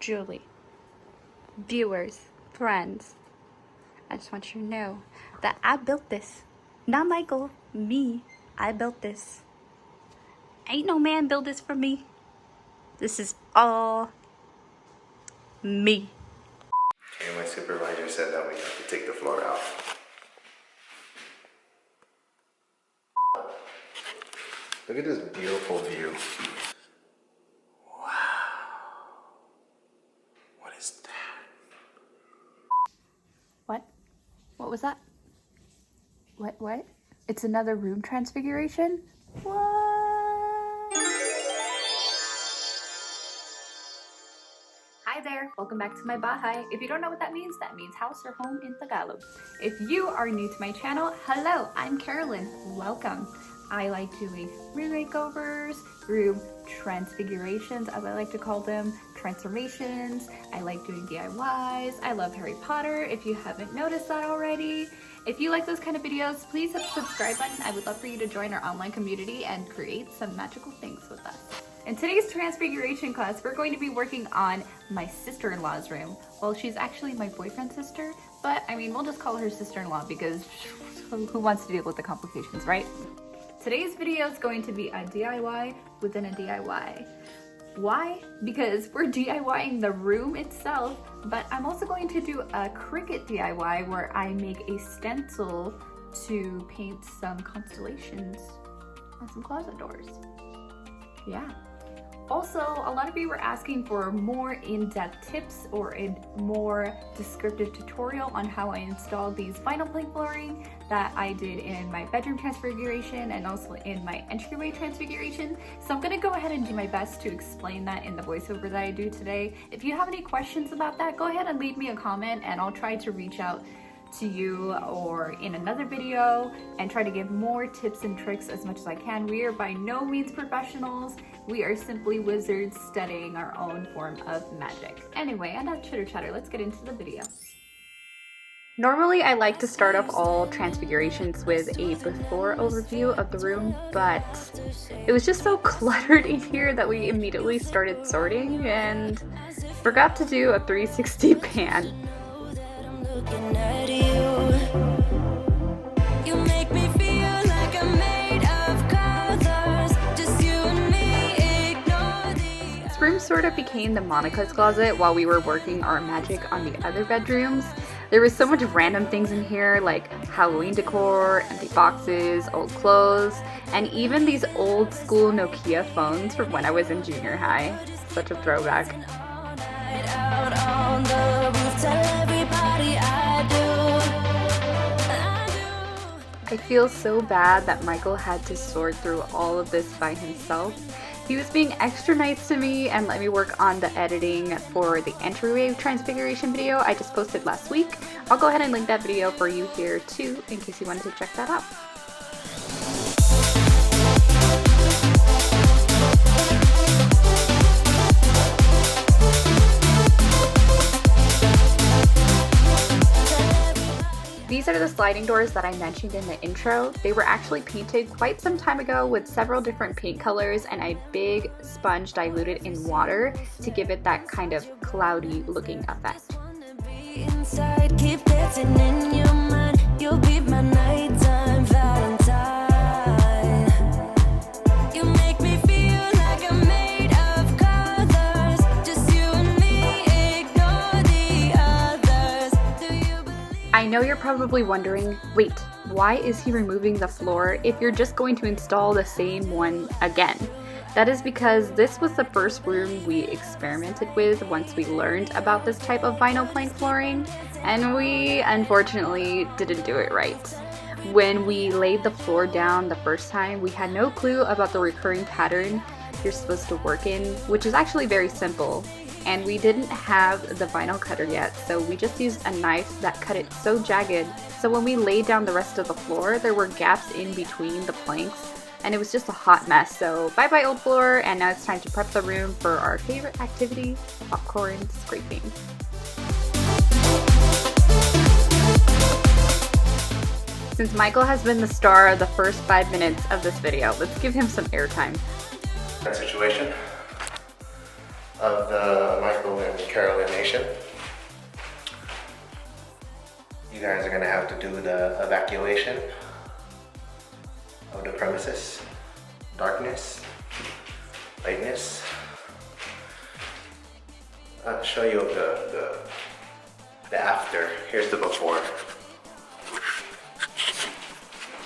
Julie, viewers, friends, I just want you to know that I built this. Not Michael, me. I built this. Ain't no man built this for me. This is all me. And my supervisor said that we have to take the floor out. Look at this beautiful view. Wow. What is that? What? What was that? What? It's another room transfiguration? What? Hi there, welcome back to my Bahay. If you don't know what that means house or home in Tagalog. If you are new to my channel, hello, I'm Carolyn. Welcome. I like doing room makeovers, room transfigurations, as I like to call them, transformations. I like doing DIYs. I love Harry Potter, if you haven't noticed that already. If you like those kind of videos, please hit the subscribe button. I would love for you to join our online community and create some magical things with us. In today's transfiguration class, we're going to be working on my sister-in-law's room. Well, she's actually my boyfriend's sister, but I mean, we'll just call her sister-in-law because who wants to deal with the complications, right? Today's video is going to be a DIY within a DIY. Why? Because we're DIYing the room itself, but I'm also going to do a Cricut DIY where I make a stencil to paint some constellations on some closet doors. Yeah. Also, a lot of you were asking for more in-depth tips or a more descriptive tutorial on how I installed these vinyl plank flooring that I did in my bedroom transfiguration and also in my entryway transfiguration. So I'm gonna go ahead and do my best to explain that in the voiceover that I do today. If you have any questions about that, go ahead and leave me a comment and I'll try to reach out to you or in another video and try to give more tips and tricks as much as I can. We are by no means professionals. We are simply wizards studying our own form of magic. Anyway, enough chitter chatter, let's get into the video. Normally I like to start off all transfigurations with a before overview of the room, but it was just so cluttered in here that we immediately started sorting and forgot to do a 360 pan. Looking at you make me feel like I'm made of colors. Just you and me, ignore the. This room sort of became the Monica's closet while we were working our magic on the other bedrooms. There was so much random things in here like Halloween decor, empty boxes, old clothes, and even these old school Nokia phones from when I was in junior high. Such a throwback. Out on the roof, tell everybody I do. I feel so bad that Michael had to sort through all of this by himself. He was being extra nice to me and let me work on the editing for the entryway transfiguration video I just posted last week. I'll go ahead and link that video for you here too in case you wanted to check that out. These are the sliding doors that I mentioned in the intro. They were actually painted quite some time ago with several different paint colors and a big sponge diluted in water to give it that kind of cloudy looking effect. Inside, keep dancing in your mind. You'll be my nighttime Valentine. You make me feel like I'm made of colors. Just you and me, ignore the others. Do you believe? I know you're probably wondering, wait, why is he removing the floor if you're just going to install the same one again? That is because this was the first room we experimented with once we learned about this type of vinyl plank flooring, and we unfortunately didn't do it right. When we laid the floor down the first time, we had no clue about the recurring pattern you're supposed to work in, which is actually very simple. And we didn't have the vinyl cutter yet, so we just used a knife that cut it so jagged, so when we laid down the rest of the floor, there were gaps in between the planks, and it was just a hot mess. So bye bye old floor, and now it's time to prep the room for our favorite activity, popcorn scraping. Since Michael has been the star of the first 5 minutes of this video, let's give him some airtime. That situation. of the Michael and Carolyn Nation. You guys are gonna have to do the evacuation of the premises. Darkness, lightness. I'll show you the after. Here's the before.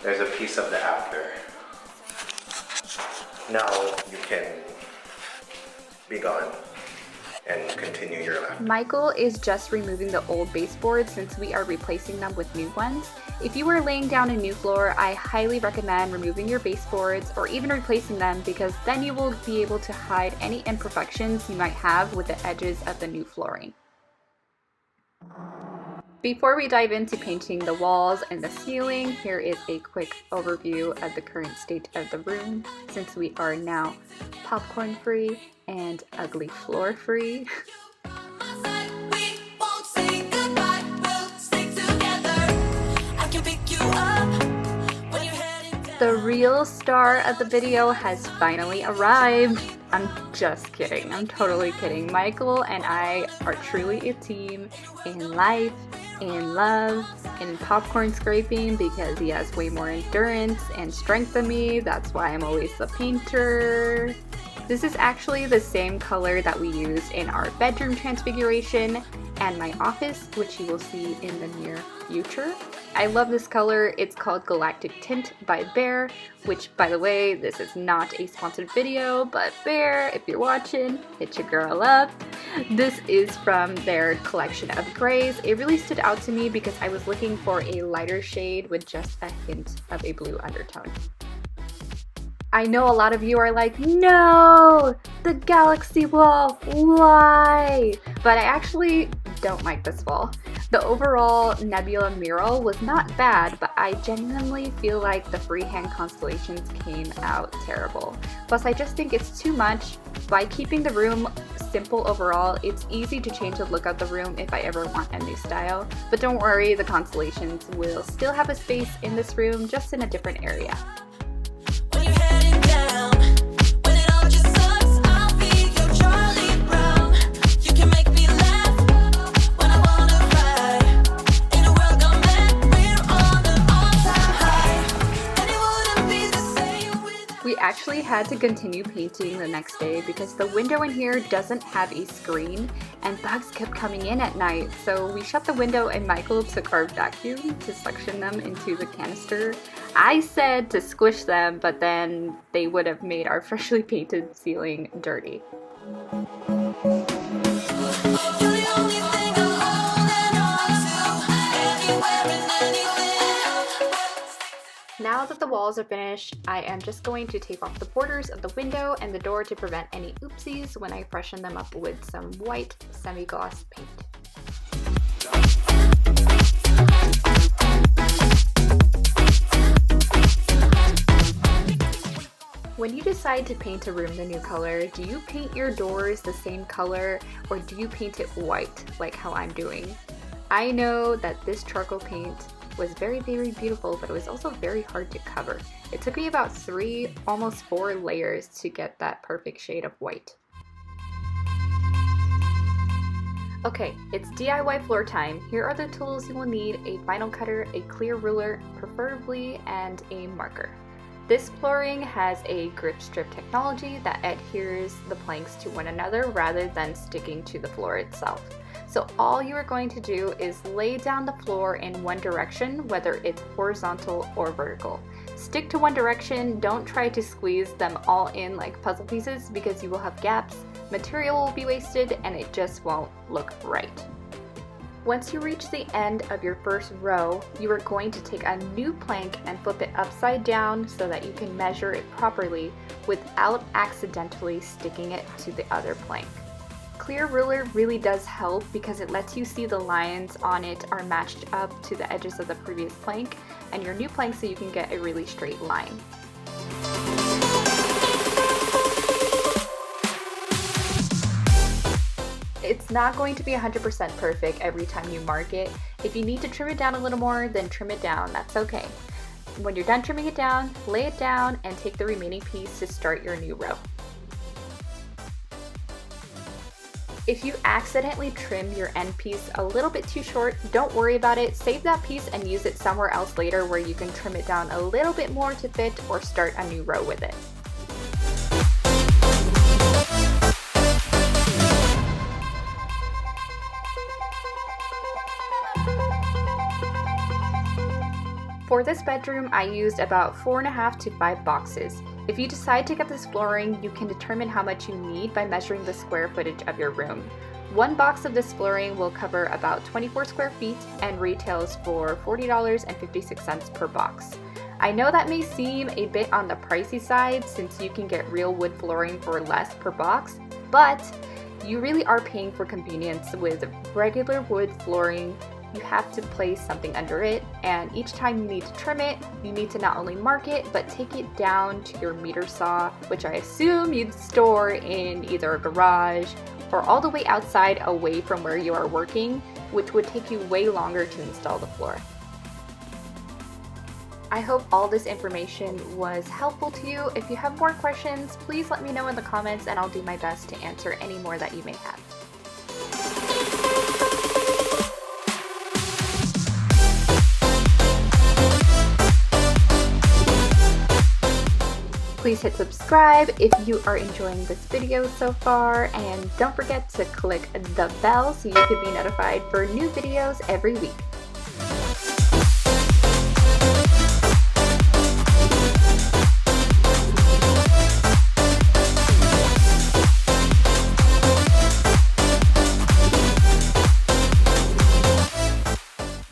There's a piece of the after. Now you can be gone and continue your life. Michael is just removing the old baseboards since we are replacing them with new ones. If you are laying down a new floor, I highly recommend removing your baseboards or even replacing them, because then you will be able to hide any imperfections you might have with the edges of the new flooring. Before we dive into painting the walls and the ceiling, here is a quick overview of the current state of the room, since we are now popcorn free and ugly floor free. The real star of the video has finally arrived. I'm just kidding. I'm totally kidding. Michael and I are truly a team in life, in love, in popcorn scraping, because he has way more endurance and strength than me. That's why I'm always the painter. This is actually the same color that we used in our bedroom transfiguration and my office, which you will see in the near future. I love this color. It's called Galactic Tint by Bear, which, by the way, this is not a sponsored video, but Bear, if you're watching, hit your girl up. This is from their collection of grays. It really stood out to me because I was looking for a lighter shade with just a hint of a blue undertone. I know a lot of you are like, no, the galaxy wall, why? But I actually don't like this wall. The overall nebula mural was not bad, but I genuinely feel like the freehand constellations came out terrible. Plus, I just think it's too much. By keeping the room simple overall, it's easy to change the look of the room if I ever want a new style. But don't worry, the constellations will still have a space in this room, just in a different area. We actually had to continue painting the next day because the window in here doesn't have a screen and bugs kept coming in at night. So we shut the window and Michael took our vacuum to suction them into the canister. I said to squish them, but then they would have made our freshly painted ceiling dirty. Now that the walls are finished, I am just going to tape off the borders of the window and the door to prevent any oopsies when I freshen them up with some white semi-gloss paint. When you decide to paint a room the new color, do you paint your doors the same color or do you paint it white like how I'm doing? I know that this charcoal paint was very, very beautiful, but it was also very hard to cover. It took me about 3, almost 4 layers to get that perfect shade of white. Okay, it's DIY floor time. Here are the tools you will need: a vinyl cutter, a clear ruler, preferably, and a marker. This flooring has a grip strip technology that adheres the planks to one another rather than sticking to the floor itself. So all you are going to do is lay down the floor in one direction, whether it's horizontal or vertical. Stick to one direction, don't try to squeeze them all in like puzzle pieces because you will have gaps, material will be wasted, and it just won't look right. Once you reach the end of your first row, you are going to take a new plank and flip it upside down so that you can measure it properly without accidentally sticking it to the other plank. Clear ruler really does help because it lets you see the lines on it are matched up to the edges of the previous plank and your new plank, so you can get a really straight line. It's not going to be 100% perfect every time you mark it. If you need to trim it down a little more, then trim it down, that's okay. When you're done trimming it down, lay it down and take the remaining piece to start your new row. If you accidentally trim your end piece a little bit too short, don't worry about it. Save that piece and use it somewhere else later where you can trim it down a little bit more to fit or start a new row with it. For this bedroom, I used about 4.5 to 5 boxes. If you decide to get this flooring, you can determine how much you need by measuring the square footage of your room. One box of this flooring will cover about 24 square feet and retails for $40.56 per box. I know that may seem a bit on the pricey side since you can get real wood flooring for less per box, but you really are paying for convenience. With regular wood flooring, you have to place something under it, and each time you need to trim it, you need to not only mark it, but take it down to your meter saw, which I assume you'd store in either a garage or all the way outside away from where you are working, which would take you way longer to install the floor. I hope all this information was helpful to you. If you have more questions, please let me know in the comments and I'll do my best to answer any more that you may have. Please hit subscribe if you are enjoying this video so far, and don't forget to click the bell so you can be notified for new videos every week.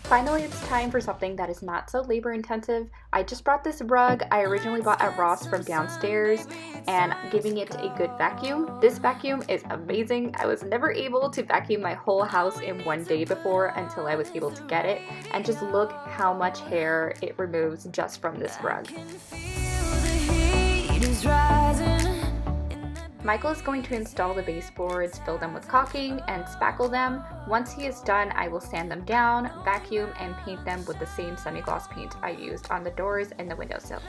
Finally, it's time for something that is not so labor intensive. I just brought this rug I originally bought at Ross from downstairs and giving it a good vacuum. This vacuum is amazing. I was never able to vacuum my whole house in one day before until I was able to get it, and just look how much hair it removes just from this rug. Michael is going to install the baseboards, fill them with caulking, and spackle them. Once he is done, I will sand them down, vacuum, and paint them with the same semi-gloss paint I used on the doors and the windowsill.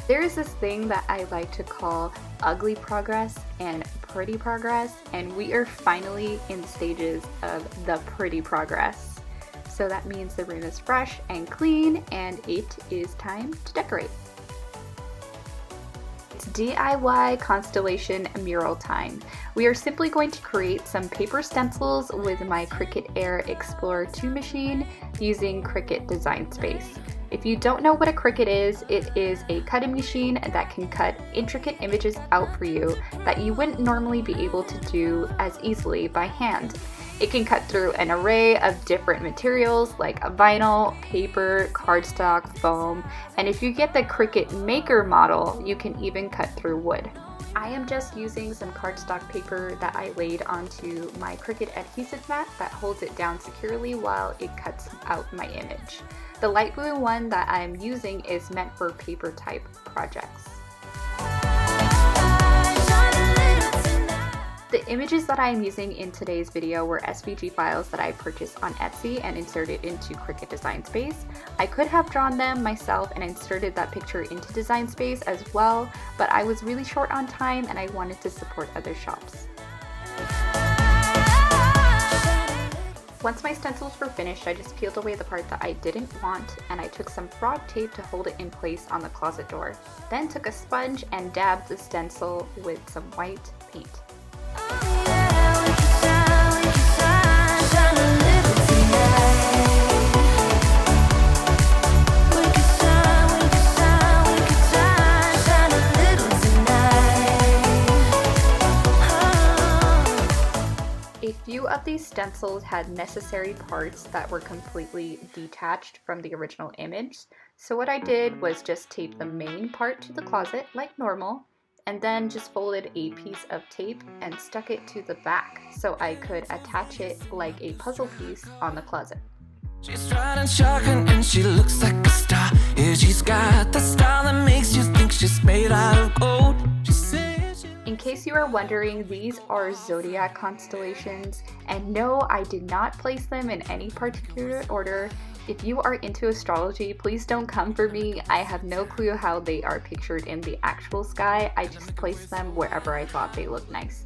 There's this thing that I like to call ugly progress and pretty progress, and we are finally in the stages of the pretty progress. So that means the room is fresh and clean and it is time to decorate. It's DIY constellation mural time. We are simply going to create some paper stencils with my Cricut Air Explorer 2 machine using Cricut Design Space. If you don't know what a Cricut is, it is a cutting machine that can cut intricate images out for you that you wouldn't normally be able to do as easily by hand. It can cut through an array of different materials like vinyl, paper, cardstock, foam, and if you get the Cricut Maker model, you can even cut through wood. I am just using some cardstock paper that I laid onto my Cricut adhesive mat that holds it down securely while it cuts out my image. The light blue one that I'm using is meant for paper type projects. The images that I am using in today's video were SVG files that I purchased on Etsy and inserted into Cricut Design Space. I could have drawn them myself and inserted that picture into Design Space as well, but I was really short on time and I wanted to support other shops. Once my stencils were finished, I just peeled away the part that I didn't want, and I took some frog tape to hold it in place on the closet door. Then took a sponge and dabbed the stencil with some white paint. A few of the these stencils had necessary parts that were completely detached from the original image. So what I did was just tape the main part to the closet like normal, and then just folded a piece of tape and stuck it to the back so I could attach it like a puzzle piece on the closet. She's riding shotgun and she looks like a star. Yeah, she's got the style that makes you think she's made out of gold. She says In case you are wondering, these are zodiac constellations, and no, I did not place them in any particular order. If you are into astrology, please don't come for me. I have no clue how they are pictured in the actual sky. I just placed them wherever I thought they looked nice.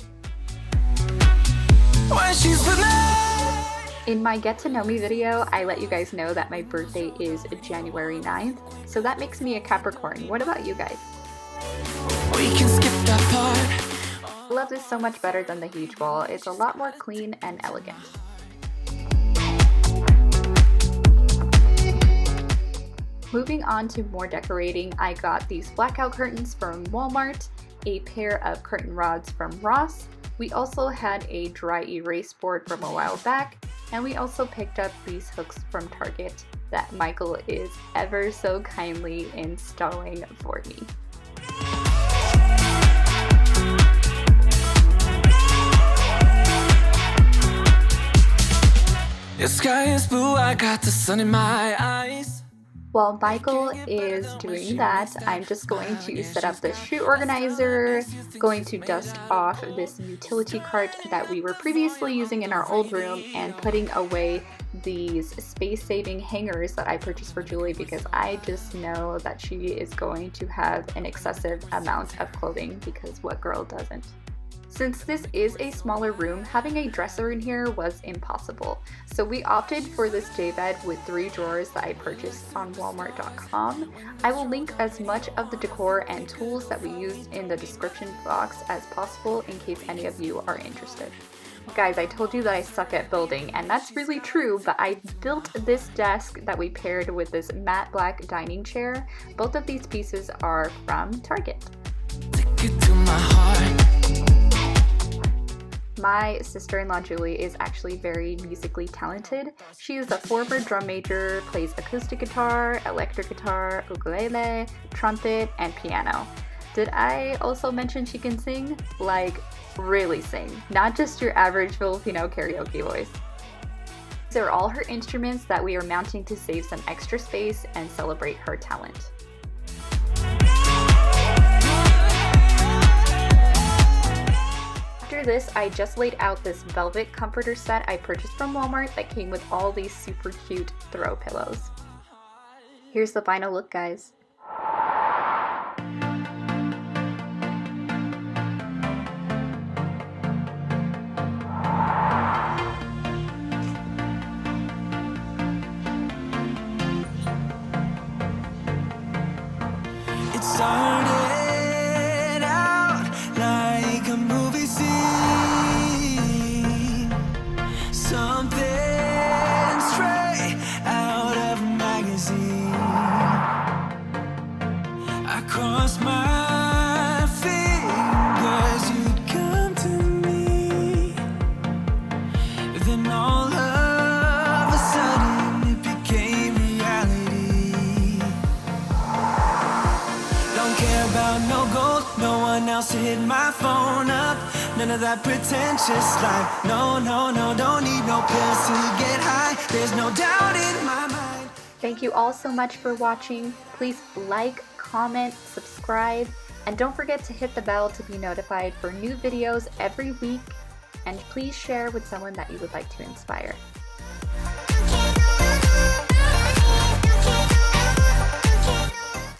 when she's with me. In my Get to Know Me video, I let you guys know that my birthday is January 9th, so that makes me a Capricorn. What about you guys? We can skip that part. I love this so much better than the huge wall. It's a lot more clean and elegant. Moving on to more decorating, I got these blackout curtains from Walmart, a pair of curtain rods from Ross. We also had a dry erase board from a while back, and we also picked up these hooks from Target that Michael is ever so kindly installing for me. The sky is blue, I got the sun in my eyes. While Michael is doing that, I'm just going to set up the shoe organizer, going to dust off this utility cart that we were previously using in our old room, and putting away these space-saving hangers that I purchased for Julie because I just know that she is going to have an excessive amount of clothing, because what girl doesn't? Since this is a smaller room, having a dresser in here was impossible. So we opted for this daybed with 3 drawers that I purchased on walmart.com. I will link as much of the decor and tools that we used in the description box as possible in case any of you are interested. Guys, I told you that I suck at building, and that's really true, but I built this desk that we paired with this matte black dining chair. Both of these pieces are from Target. Take it to my heart. My sister-in-law Julie is actually very musically talented. She is a former drum major, plays acoustic guitar, electric guitar, ukulele, trumpet, and piano. Did I also mention she can sing? Like, really sing, not just your average Filipino karaoke voice. These are all her instruments that we are mounting to save some extra space and celebrate her talent. After this, I just laid out this velvet comforter set I purchased from Walmart that came with all these super cute throw pillows. Here's the final look, guys. It started out like a movie scene. Something straight out of a magazine. I crossed my fingers you'd come to me. Then all of a sudden it became reality. Don't care about no gold, no one else to hit my phone up. None of that pretentious life. No, no, no, don't need no pills to get high. There's no doubt in my mind. Thank you all so much for watching. Please like, comment, subscribe, and don't forget to hit the bell to be notified for new videos every week. And please share with someone that you would like to inspire.